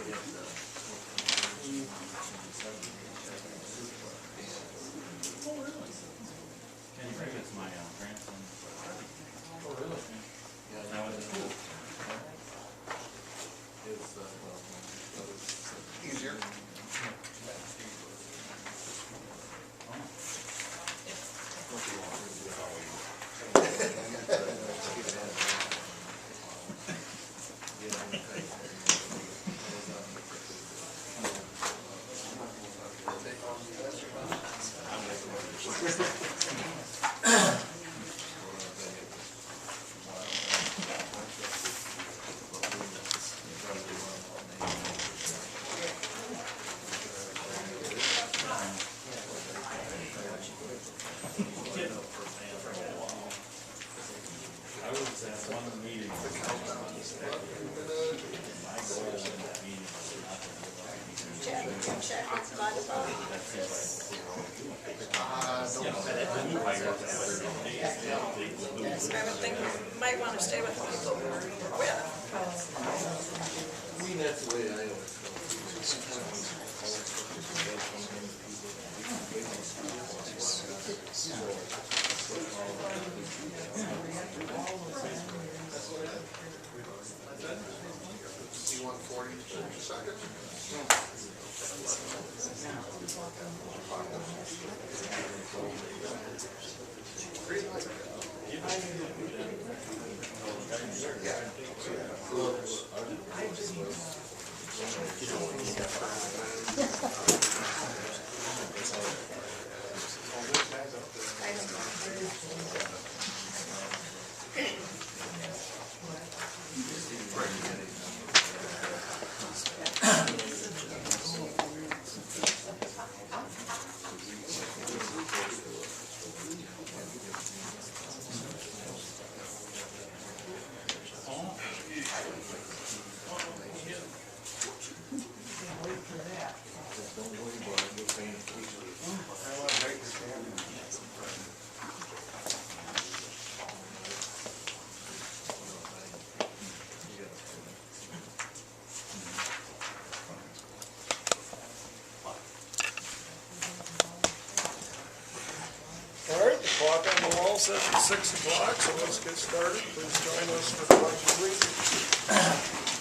Kenny Ricketts, my grandson. Oh, really? Yeah, that was cool. It's easier. I was at one meeting. My goal in that meeting was nothing. I would think we might want to stay with people we're with. That's the way I always C-140, 30 seconds. All right, the clock on the wall says it's 6 o'clock, so let's get started. Please join us for the pledge of allegiance.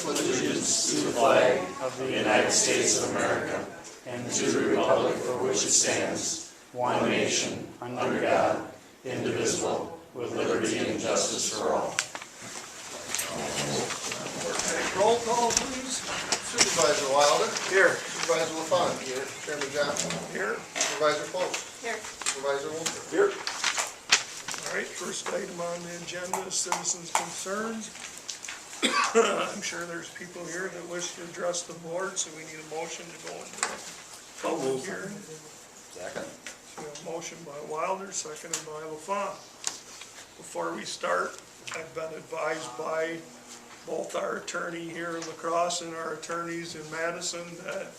Allegiance to the flag of the United States of America and to the republic for which it stands, one nation, under God, indivisible, with liberty and justice for all. Roll call, please. Supervisor Wilder. Here. Supervisor LaFawn. Here. Chairman Johnson. Here. Supervisor Close. Here. Supervisor Wolfer. Here. All right, first item on the agenda is citizens' concerns. I'm sure there's people here that wish to address the board, so we need a motion to go into a public hearing. Second. So a motion by Wilder, seconded by LaFawn. Before we start, I've been advised by both our attorney here in La Crosse and our attorneys in Madison that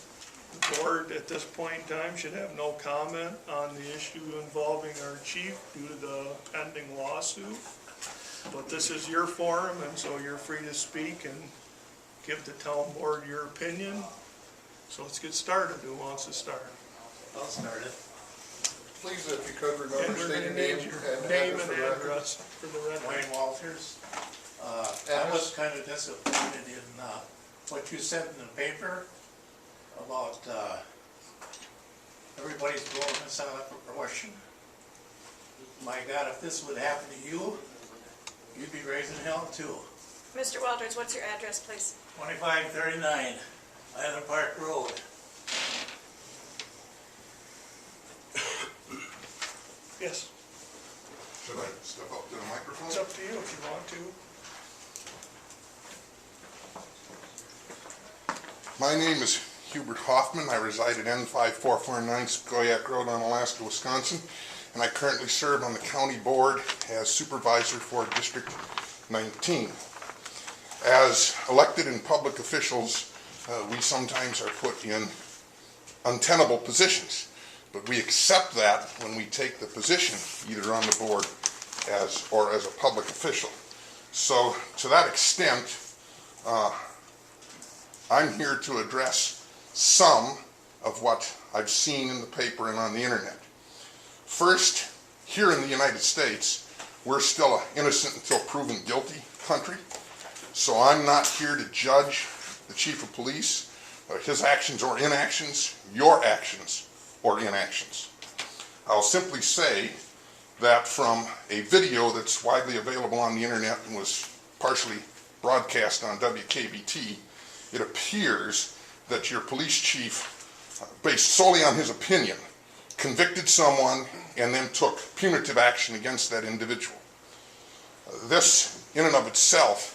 the board at this point in time should have no comment on the issue involving our chief due to the pending lawsuit. But this is your forum, and so you're free to speak and give the town board your opinion. So let's get started. Who wants to start? I'll start it. Please, if you could And remember, we're state gonna your need name your and name address and for the record. address for the record. Wayne Walters. I was kind of disappointed in what you said in the paper about everybody's blowing this out of proportion. My God, if this would happen to you, you'd be raising hell too. Mr. Walters, what's your address, please? 2539 Island Park Road. Yes, Should I step up to the microphone? it's up to you if you want to. My name is Hubert Hoffman. I reside at N5449 Skoyak Road on Alaska, Wisconsin, and I currently serve on the county board as supervisor for District 19. As elected and public officials, we sometimes are put in untenable positions, but we accept that when we take the position either on the board or as a public official. So to that extent, I'm here to address some of what I've seen in the paper and on the internet. First, here in the United States, we're still an innocent until proven guilty country, so I'm not here to judge the chief of police, his actions or inactions, your actions or inactions. I'll simply say that from a video that's widely available on the internet and was partially broadcast on WKBT, it appears that your police chief, based solely on his opinion, convicted someone and then took punitive action against that individual. This, in and of itself,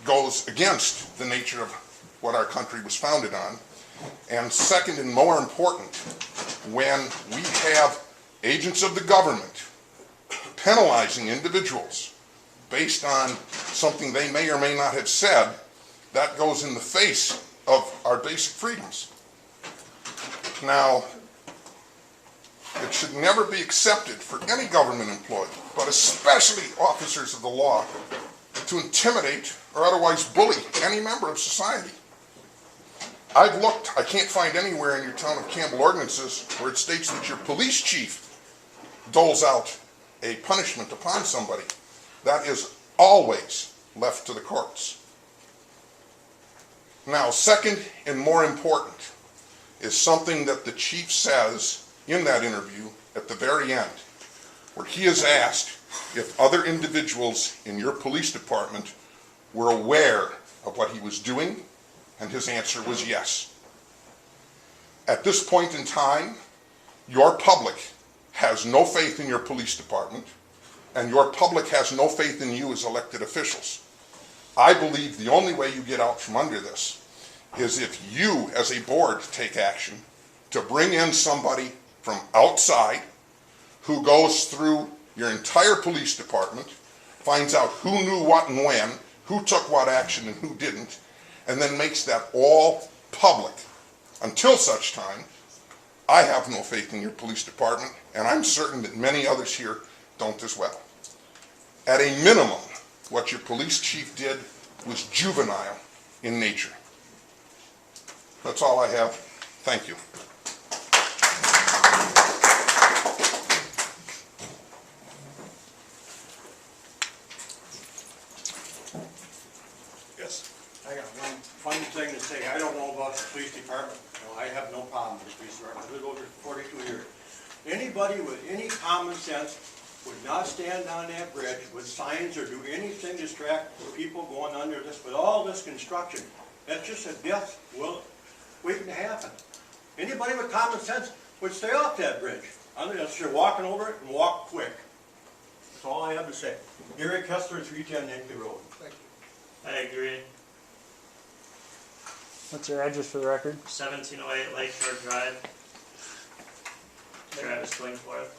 goes against the nature of what our country was founded on. And second and more important, when we have agents of the government penalizing individuals based on something they may or may not have said, that goes in the face of our basic freedoms. Now, it should never be accepted for any government employee, but especially officers of the law, to intimidate or otherwise bully any member of society. I've looked, I can't find anywhere in your town of Campbell ordinances where it states that your police chief doles out a punishment upon somebody. That is always left to the courts. Now, second and more important is something that the chief says in that interview at the very end, where he is asked if other individuals in your police department were aware of what he was doing, and his answer was yes. At this point in time, your public has no faith in your police department, and your public has no faith in you as elected officials. I believe the only way you get out from under this is if you, as a board, take action to bring in somebody from outside who goes through your entire police department, finds out who knew what and when, who took what action and who didn't, and then makes that all public. Until such time, I have no faith in your police department, and I'm certain that many others here don't as well. At a minimum, what your police chief did was juvenile in nature. That's all I have. Thank you. Yes. I got one funny thing to say. I don't know about the police department. No, I have no problem with the police department. I lived over 42 years. Anybody with any common sense would not stand on that bridge with signs or do anything to distract people going under this. With all this construction, that's just a death waiting to happen. Anybody with common sense would stay off that bridge unless you're walking over it and walk quick. That's all I have to say. Gary Kessler, 310 Yankee Road. Thank you. I agree. What's your address for the record? 1708 Lakeshore Drive. Travis Swingforth.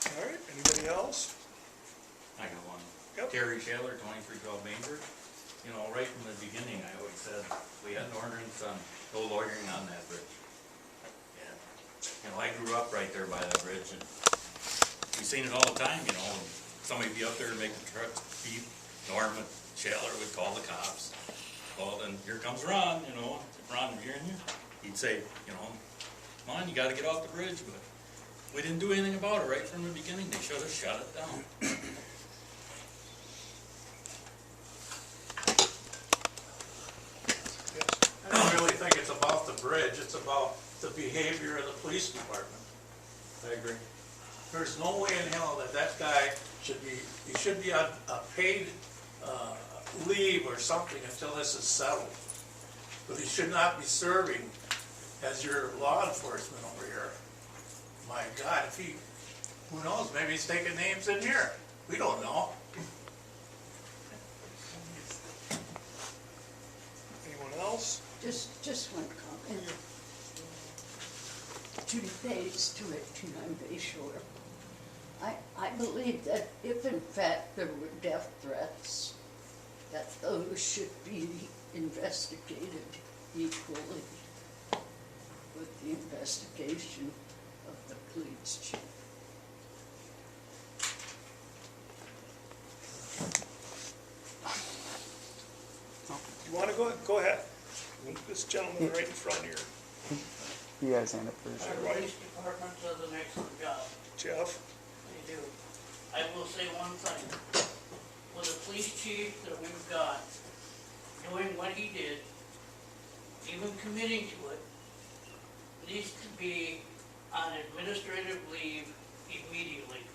All right, anybody else? I got one. Yep. Terry Shaler, 2312 Bainbridge. You know, right from the beginning, I always said, we had an ordinance on no loitering on that bridge. And, you know, I grew up right there by that bridge, and we seen it all the time, you know, somebody be up there and make the truck beep, Norman Shaler would call the cops. Well, then here comes Ron, you know, Ron, you're in here. He'd say, you know, come on, you gotta get off the bridge, but we didn't do anything about it right from the beginning. They should have shut it down. I don't really think it's about the bridge, it's about the behavior of the police department. I agree. There's no way in hell that that guy should be, he should be on a paid leave or something until this is settled. But he should not be serving as your law enforcement over here. My God, if he, who knows, maybe he's taking names in here. We don't know. Anyone else? Just one comment. 2 days to it, and I'm very sure. I believe that if in fact there were death threats, that those should be investigated equally with the investigation of the police chief. go ahead. This gentleman right in front here, You guys hand up first. All Our right. police department does an excellent job, Jeff. they do. I will say one thing, with the police chief that we've got, doing what he did, even committing to it, needs to be on administrative leave immediately.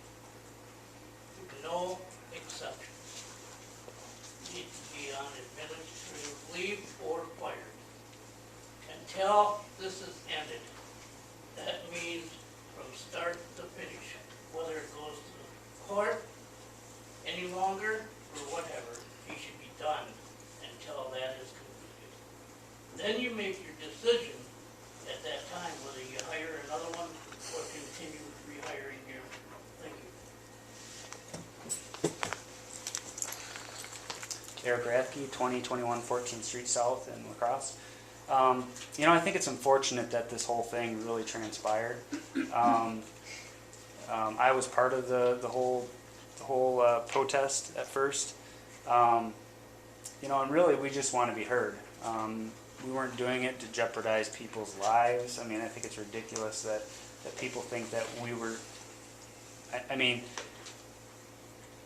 No exceptions. Needs to be on administrative leave or fired. Until this is ended. That means from start to finish, whether it goes to the court any longer or whatever, he should be done until that is completed. Then you make your decision at that time whether you hire another one or continue rehiring him. Thank you. Eric Rathke, 2021 14th Street South in La Crosse. I think it's unfortunate that this whole thing really transpired. I was part of the whole protest at first. And really we just want to be heard. We weren't doing it to jeopardize people's lives. I mean, I think it's ridiculous that people think that we were,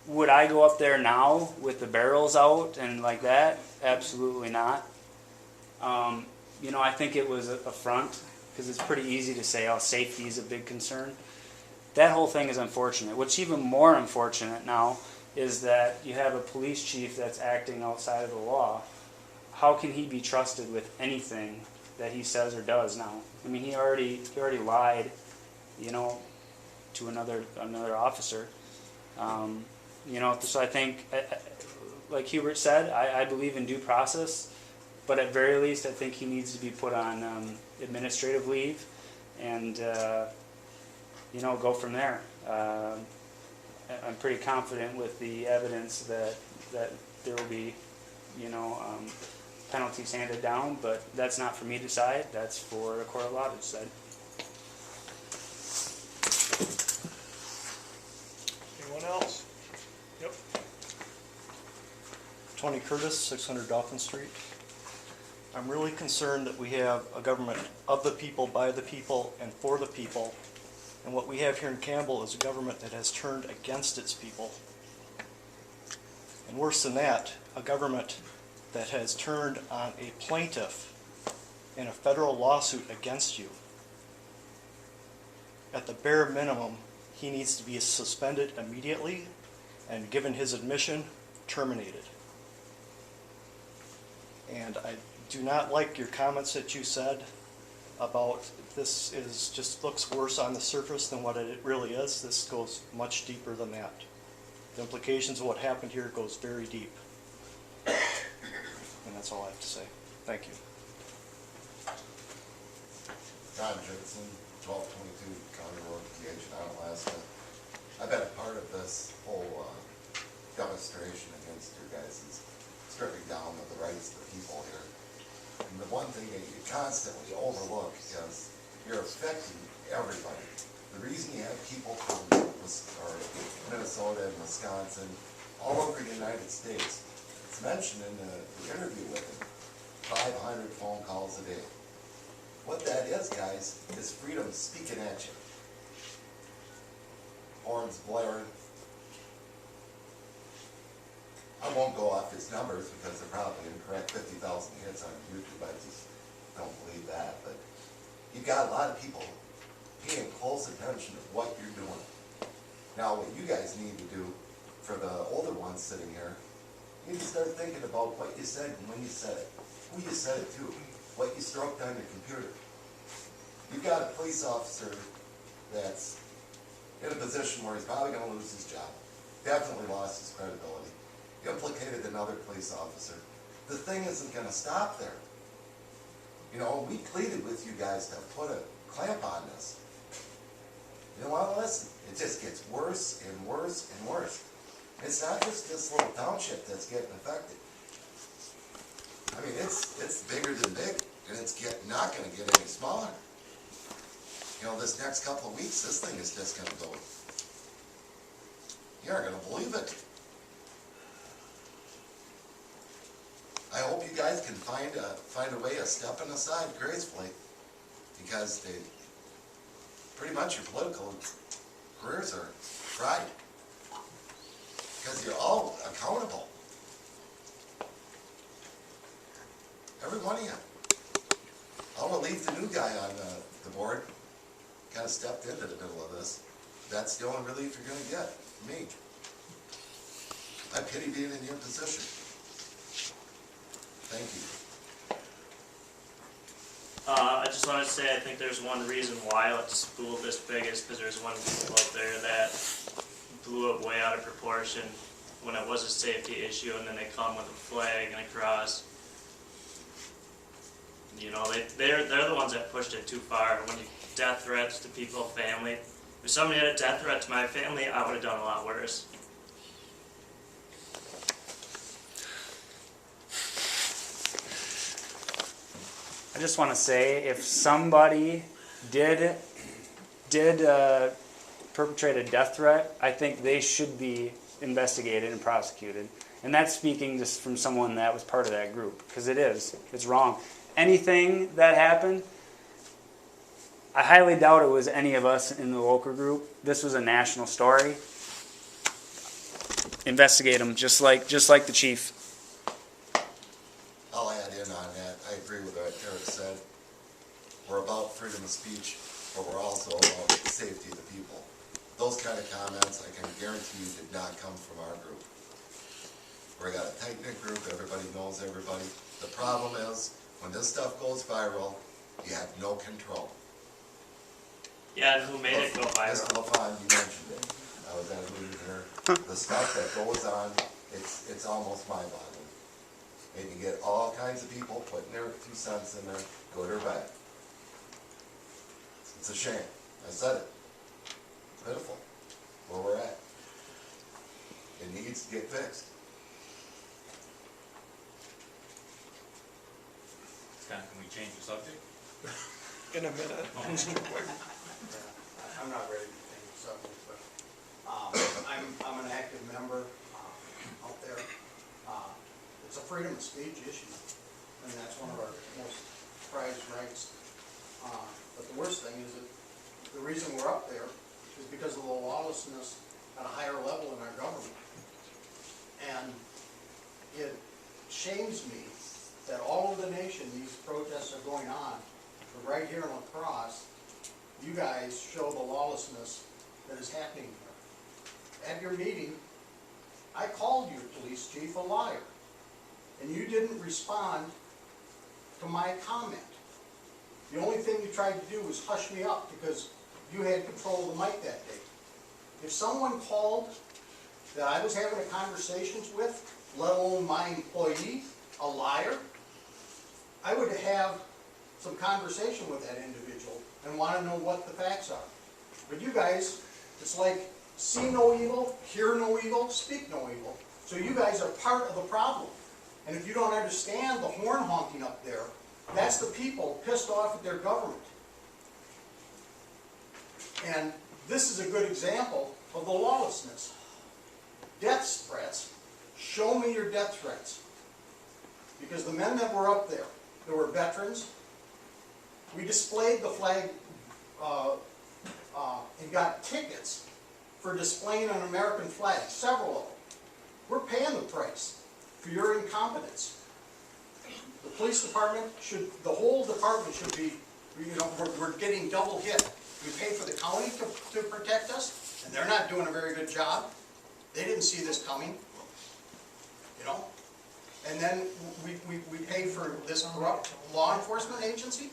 would I go up there now with the barrels out and like that? Absolutely not. I think it was a front, because it's pretty easy to say, oh, safety is a big concern. That whole thing is unfortunate. What's even more unfortunate now is that you have a police chief that's acting outside of the law. How can he be trusted with anything that he says or does now? I mean, he already lied, to another officer. So I think, like Hubert said, I believe in due process, but at very least, I think he needs to be put on administrative leave and, go from there. I'm pretty confident with the evidence that there will be, penalties handed down, but that's not for me to decide. That's for a court of law to decide. Anyone else? Yep. Tony Curtis, 600 Dolphin Street. I'm really concerned that we have a government of the people, by the people, and for the people. And what we have here in Campbell is a government that has turned against its people. And worse than that, a government that has turned on a plaintiff in a federal lawsuit against you. At the bare minimum, he needs to be suspended immediately and, given his admission, terminated. And I do not like your comments that you said about this just looks worse on the surface than what it really is. This goes much deeper than that. The implications of what happened here goes very deep. And that's all I have to say. Thank you. John Jensen, 1222 County Road, PH, Alaska. I've been a part of this whole demonstration against your guys' stripping down of the rights of the people here. And the one thing that you constantly overlook is you're affecting everybody. The reason you have people from Minnesota and Wisconsin, all over the United States, it's mentioned in the interview with him, 500 phone calls a day. What that is, guys, is freedom speaking at you. Horns blaring. I won't go off his numbers because they're probably incorrect, 50,000 hits on YouTube, I just don't believe that. But you've got a lot of people paying close attention to what you're doing. Now, what you guys need to do, for the older ones sitting here, you need to start thinking about what you said and when you said it, who you said it to, what you stroked on your computer. You've got a police officer that's in a position where he's probably going to lose his job, definitely lost his credibility, implicated another police officer. The thing isn't going to stop there. We pleaded with you guys to put a clamp on this. You don't want to listen. It just gets worse and worse and worse. It's not just this little township that's getting affected. I mean, it's bigger than big, and it's not going to get any smaller. This next couple of weeks, this thing is just going to go. You aren't going to believe it. I hope you guys can find a way of stepping aside gracefully, because pretty much your political careers are fried. Because you're all accountable. Every one of you. I'll relieve the new guy on the board. Kind of stepped into the middle of this. That's the only relief you're going to get, me. I pity being in your position. Thank you. I just wanted to say I think there's one reason why it's blew this big is because there's one people out there that blew it way out of proportion when it was a safety issue, and then they come with a flag and a cross. You know, they're the ones that pushed it too far. When you death threats to people, family. If somebody had a death threat to my family, I would have done a lot worse. I just want to say, if somebody did perpetrate a death threat, I think they should be investigated and prosecuted. And that's speaking just from someone that was part of that group, because it's wrong. Anything that happened, I highly doubt it was any of us in the local group. This was a national story. Investigate them, just like the chief. I'll add in on that. I agree with what Eric said. We're about freedom of speech, but we're also about the safety of the people. Those kind of comments, I can guarantee you, did not come from our group. We got a tight-knit group, everybody knows everybody. The problem is, when this stuff goes viral, you have no control. Yeah, and who made it go Ms. viral? LaFawn, you mentioned it. I was at a meeting here. The stuff that goes on, it's almost mind-boggling. And you get all kinds of people putting their 2 cents in there, good or bad. It's a shame. I said it. Pitiful, where we're at. It needs to get fixed. Scott, can we change the subject? In a minute. Mr. Quick. I'm not ready to change the subject, but I'm an active member out there. It's a freedom of speech issue, and that's one of our most prized rights. But the worst thing is that the reason we're up there is because of the lawlessness at a higher level in our government. And it shames me that all over the nation these protests are going on, but right here in La Crosse, you guys show the lawlessness that is happening here. At your meeting, I called your police chief a liar, and you didn't respond to my comment. The only thing you tried to do was hush me up because you had control of the mic that day. If someone called that I was having a conversation with, let alone my employee, a liar, I would have some conversation with that individual and want to know what the facts are. But you guys, it's like see no evil, hear no evil, speak no evil. So you guys are part of the problem. And if you don't understand the horn honking up there, that's the people pissed off at their government. And this is a good example of the lawlessness. Death threats. Show me your death threats. Because the men that were up there, they were veterans. We displayed the flag and got tickets for displaying an American flag, several of them. We're paying the price for your incompetence. The police department should, the whole department should be, you know, we're getting double hit. We pay for the county to protect us, and they're not doing a very good job. They didn't see this coming, you know. And then we pay for this corrupt law enforcement agency,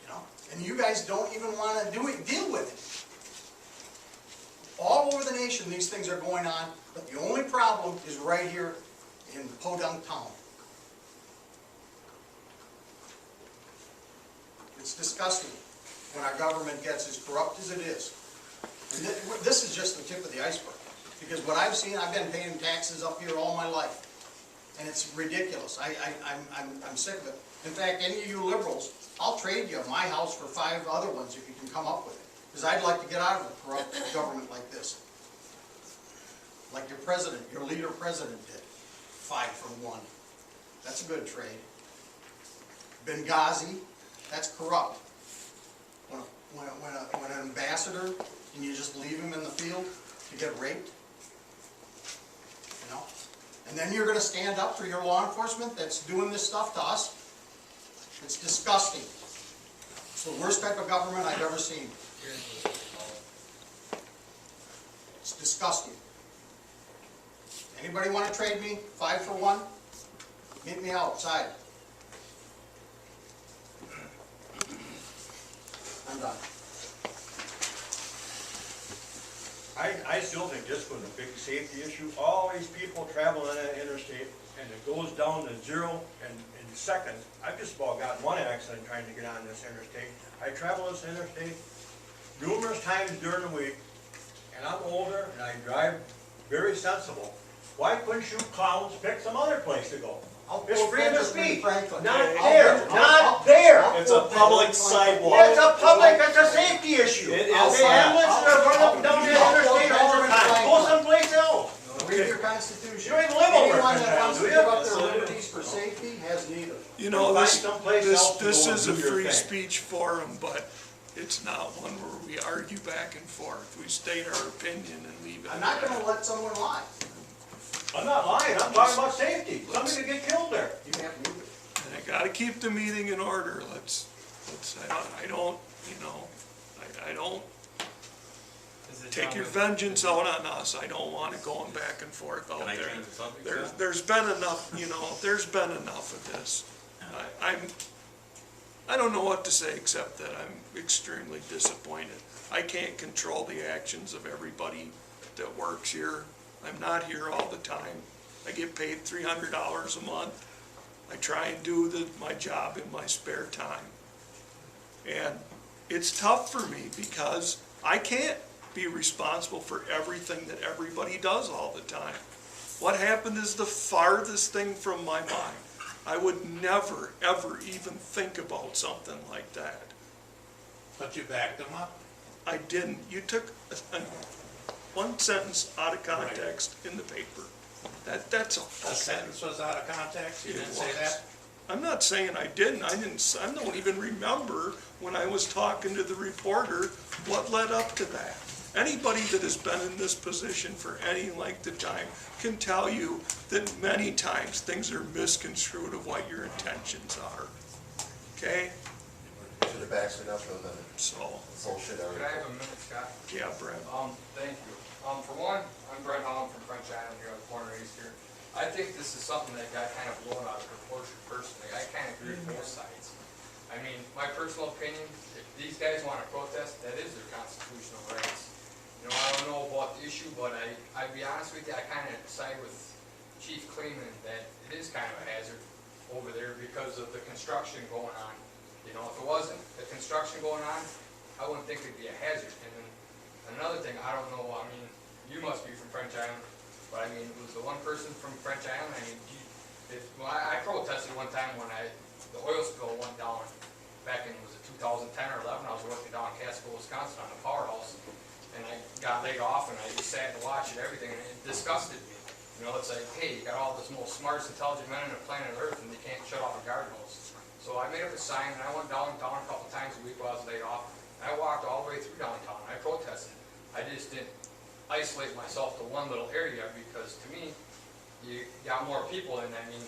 you know. And you guys don't even want to deal with it. All over the nation, these things are going on, but the only problem is right here in Podunk town. It's disgusting when our government gets as corrupt as it is. And this is just the tip of the iceberg. Because what I've seen, I've been paying taxes up here all my life. And it's ridiculous. I'm sick of it. In fact, any of you liberals, I'll trade you my house for 5 other ones if you can come up with it. Because I'd like to get out of a corrupt government like this. Like your president, your leader president did. 5-for-1. That's a good trade. Benghazi, that's corrupt. When an ambassador, and you just leave him in the field to get raped? You know? And then you're gonna stand up for your law enforcement that's doing this stuff to us? It's disgusting. It's the worst type of government I've ever seen. It's disgusting. Anybody want to trade me 5-for-1? Meet me outside. I'm done. I still think this was a big safety issue. All these people traveling on that interstate, and it goes down to 0 in seconds. I've just about got one accident trying to get on this interstate. I travel this interstate numerous times during the week, and I'm older, and I drive very sensible. Why couldn't you clowns pick some other place to go? It's freedom of speech. Not there, not there. It's a public sidewalk. It's a public, it's a safety issue. It is. The ambulances are running up and down that interstate all the time. Go someplace else. Read your Constitution. You don't even live over Anyone in that wants to do give you? up their liberties for safety has neither. You know, Find this someplace else to this go is and a do your free thing. speech forum, but it's not one where we argue back and forth. We state our opinion and leave it. I'm not gonna let someone lie. I'm not lying, I'm talking about safety. Somebody could get killed there. You have to move it. And I gotta keep the meeting in order. I don't, you know, I don't take your vengeance out on us. I don't want it going back and forth out Can I there. change the subject? There's been enough, you know, there's been enough of this. I don't know what to say except that I'm extremely disappointed. I can't control the actions of everybody that works here. I'm not here all the time. I get paid $300 a month. I try and do my job in my spare time. And it's tough for me because I can't be responsible for everything that everybody does all the time. What happened is the farthest thing from my mind. I would never, ever even think about something like that. But you backed them up. I didn't. You took one sentence out of context in the paper. That's all. A sentence was out of context, you didn't say was. that? I'm not saying I didn't. I don't even remember when I was talking to the reporter what led up to that. Anybody that has been in this position for any length of time can tell you that many times things are misconstrued of what your intentions are. Okay? Should have backed it up with the So, bullshit Could I have article. a minute, Scott? yeah, Brent. Thank you. For one, I'm Brent Holland from French Island here on the corner of East here. I think this is something that got kind of blown out of proportion personally. I kind of agree with both sides. I mean, my personal opinion, if these guys want to protest, that is their constitutional rights. You know, I don't know about the issue, but I'd be honest with you, I kind of side with Chief Kleeman that it is kind of a hazard over there because of the construction going on. You know, if it wasn't the construction going on, I wouldn't think it'd be a hazard. And then another thing, I don't know, I mean, you must be from French Island, but I mean, was the one person from French Island, I mean, I protested one time when the oil spill went down back in, was it 2010 or 11, I was working down in Campbell, Wisconsin on a powerhouse, and I got laid off and I just sat and watched it, everything, and it disgusted me. You know, it's like, hey, you got all this most smartest, intelligent men on the planet Earth and they can't shut off a garden hose. So I made up a sign and I went downtown a couple times a week while I was laid off. And I walked all the way through downtown. I protested. I just didn't isolate myself to one little area because to me, you got more people and I mean,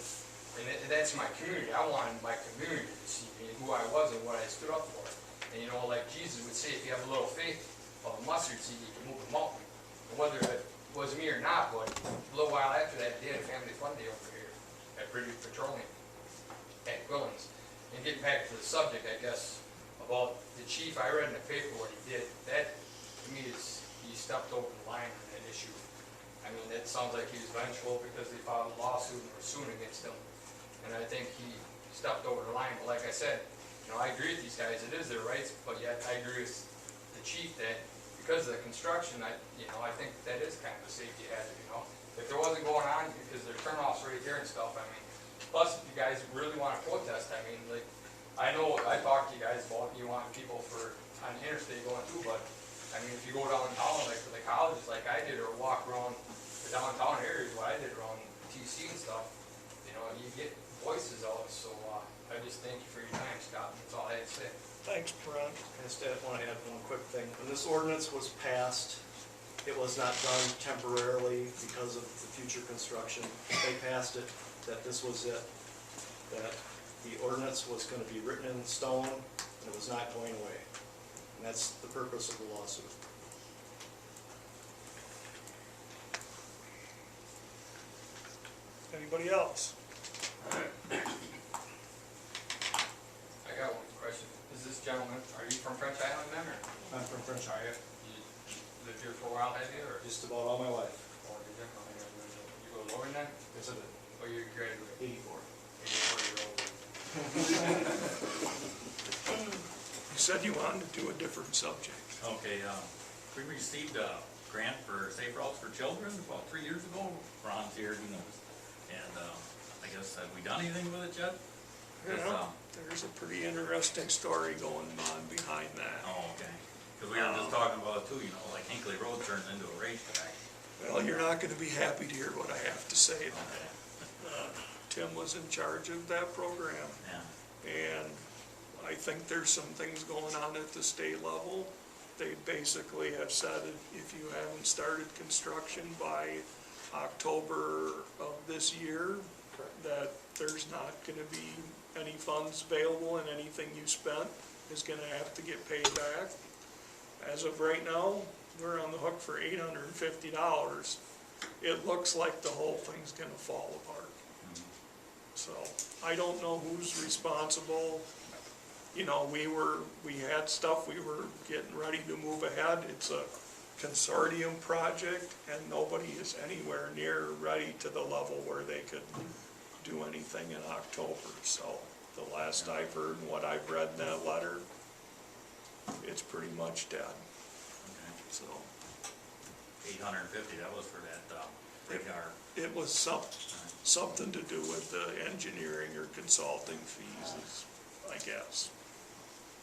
and that's my community. I wanted my community to see me, who I was and what I stood up for. And you know, like Jesus would say, if you have a little faith of a mustard seed, you can move a mountain. And whether it was me or not, but a little while after that, they had a family fun day over here at British Petroleum, at Gwillens. And getting back to the subject, I guess, about the chief, I read in the paper what he did. That, to me, is he stepped over the line on that issue. I mean, it sounds like he was vengeful because they filed a lawsuit and were suing against him. And I think he stepped over the line. But like I said, you know, I agree with these guys. It is their rights, but yet I agree with the chief that because of the construction, I think that is kind of a safety hazard, you know. If there wasn't going on, because there are turnoffs right there and stuff, I mean, plus if you guys really want to protest, I mean, like, I know I talked to you guys about you want people on the interstate going through, but I mean, if you go downtown, like for the colleges, like I did, or walk around the downtown areas, what I did around ROTC and stuff, you know, you get voices out, so, I just thank you for your time, Scott, that's all I had to say. Thanks, Brent. I just want to add one quick thing. When this ordinance was passed, it was not done temporarily because of the future construction. They passed it, that this was it, that the ordinance was going to be written in stone, and it was not going away. And that's the purpose of the lawsuit. Anybody else? I got one question. Is this gentleman, are you from French Island then, or? I'm from French Are you, you lived here for a while, have you, or? just about all my life. Or did you? You go lower then? Yes, I did. Or you graduated? 84. 84-year-old. You said you wanted to do a different subject. Okay, we received a grant for Safe Routes for Children about 3 years ago. Ron's here, he knows. And, I guess, have we done anything with it yet? 'Cause, Yeah, there's a pretty interesting story going on behind that. Oh, okay. Because we were just talking about it too, you know, like Hinkley Road turns into a racetrack. Well, you're not gonna be happy to hear what I have to say. Okay. Tim was in charge of that program, Yeah. and I think there's some things going on at the state level. They basically have said if you haven't started construction by October of this year, that there's not gonna be any funds available, and anything you spent is gonna have to get paid back. As of right now, we're on the hook for $850. It looks like the whole thing's gonna fall apart. So, I don't know who's responsible. You know, we had stuff, we were getting ready to move ahead. It's a consortium project, and nobody is anywhere near ready to the level where they could do anything in October. So, the last I've heard and what I've read in that letter, it's pretty much dead, Okay. so. 850, that was for that, radar. It was something to do with the engineering or consulting fees, I guess.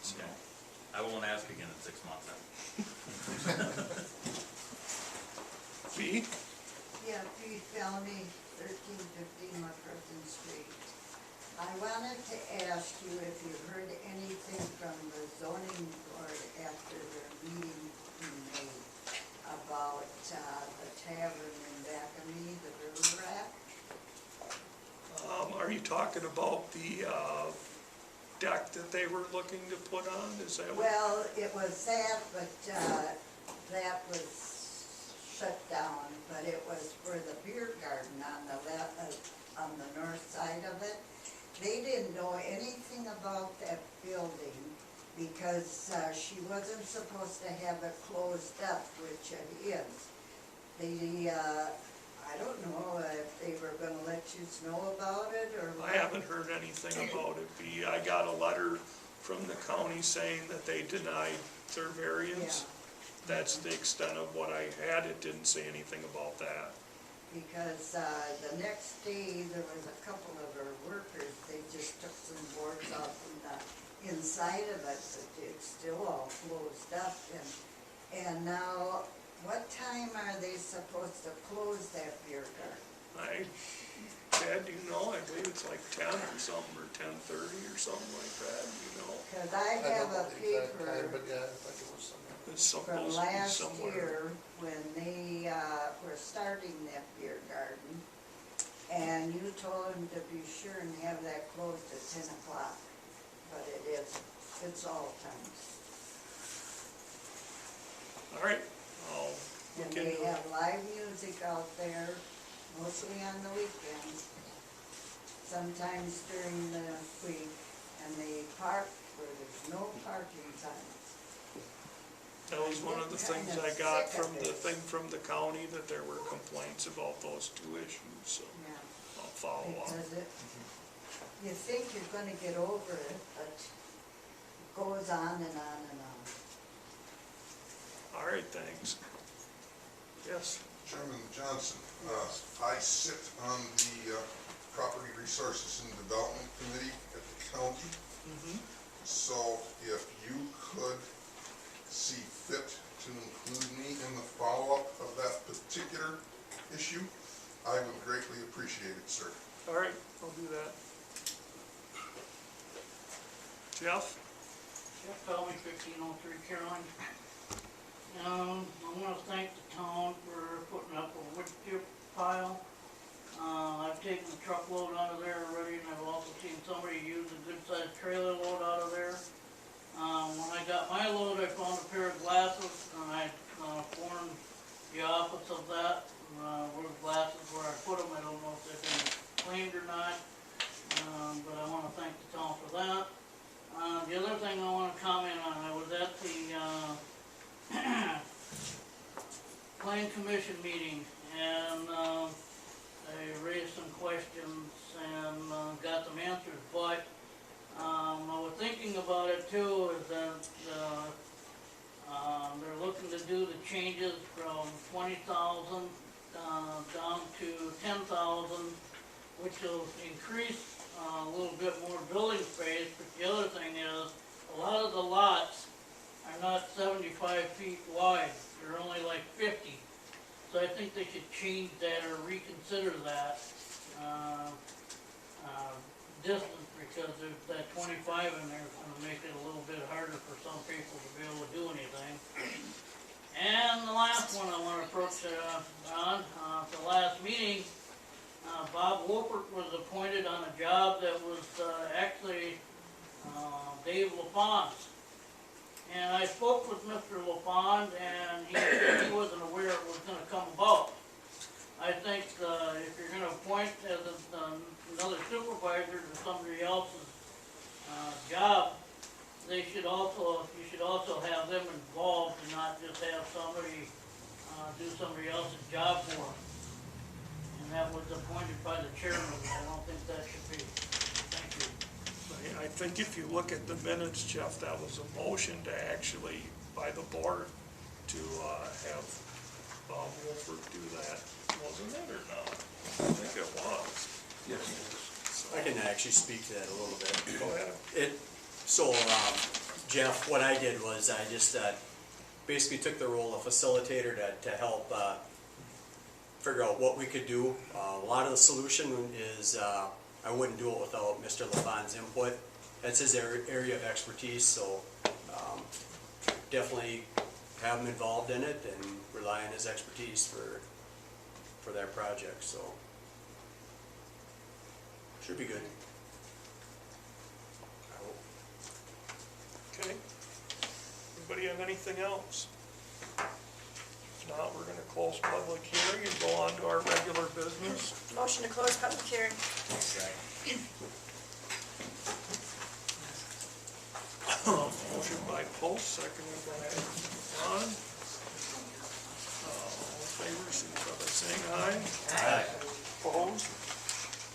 So, Okay. I won't ask again in 6 months then. B? Yeah, P. Felony, 1315 McPherson Street. I wanted to ask you if you heard anything from the zoning board after their meeting in May about the tavern in Bacamy, the River Rat. Are you talking about the deck that they were looking to put on? Is that what? Well, it was that, but that was shut down, but it was for the beer garden on the left, on the north side of it. They didn't know anything about that building because she wasn't supposed to have it closed up, which it is. They, I don't know if they were gonna let you know about it or what. I haven't heard anything about it, B. I got a letter from the county saying that they denied their variance. That's the extent of what I had. It didn't say anything about that. Because the next day, there was a couple of our workers, they just took some boards off from the inside of it, but it's still all closed up. And now, what time are they supposed to close that beer garden? Chad, do you know? I believe it's like 10 or something, or 10:30 or something like that, you know? Because I have a paper But yeah, I think it was something. It's from supposed to be last somewhere. year when they were starting that beer garden. And you told them to be sure and have that closed at 10 o'clock, but it isn't. It's all times. All right, I'll And look they into it. have live music out there, mostly on the weekends, sometimes during the week, and they park where there's no parking signs. That was one of the things I got from the thing from the county, that there were complaints about those two issues, so Yeah, I'll follow up. because you think you're gonna get over it, but it goes on and on and on. All right, thanks. Yes? Chairman Johnson, I sit on the Property Resources and Development Committee at the county. So if you could see fit to include me in the follow-up of that particular issue, I would greatly appreciate it, sir. All right, I'll do that. Jeff? Jeff Pelmy, 1503 Caroline. I want to thank the town for putting up a wood chip pile. I've taken a truckload out of there already, and I've also seen somebody use a good-sized trailer load out of there. When I got my load, I found a pair of glasses, and I formed the office of that. Where the glasses, where I put them, I don't know if they've been claimed or not, but I want to thank the town for that. The other thing I want to comment on, I was at the Plan Commission meeting, and I raised some questions and got some answers, but I was thinking about it too, is that they're looking to do the changes from 20,000 down to 10,000, which will increase a little bit more building space, but the other thing is, a lot of the lots are not 75 feet wide, they're only like 50. So I think they should change that or reconsider that distance, because there's that 25 in there is going to make it a little bit harder for some people to be able to do anything. And the last one I want to approach on, the last meeting, Bob Wolpert was appointed on a job that was actually Dave LaFawn's. And I spoke with Mr. LaFawn, and he said he wasn't aware it was going to come about. I think if you're going to appoint as another supervisor to somebody else's job, you should also have them involved and not just have somebody do somebody else's job for them. And that was appointed by the chairman. I don't think that should be. Thank you. I think if you look at the minutes, Jeff, that was a motion to actually, by the board, to have Bob Wolford do that, wasn't it, or not? I think it was. Yes. So, I can actually speak to that a little bit. go ahead. Jeff, what I did was I just basically took the role of facilitator to help figure out what we could do. A lot of the solution is I wouldn't do it without Mr. LaFawn's input. That's his area of expertise, so definitely have him involved in it and rely on his expertise for that project, so should be good. I hope. Okay. Anybody have anything else? If not, we're gonna close public hearing and go on to our regular business. Motion to close public hearing. Motion by Post, seconded by Ron. All in favor, signify by saying aye. Aye. Opposed?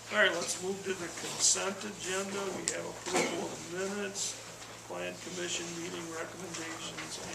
All right, let's move to the consent agenda. We have approval of minutes, Plan Commission meeting recommendations, and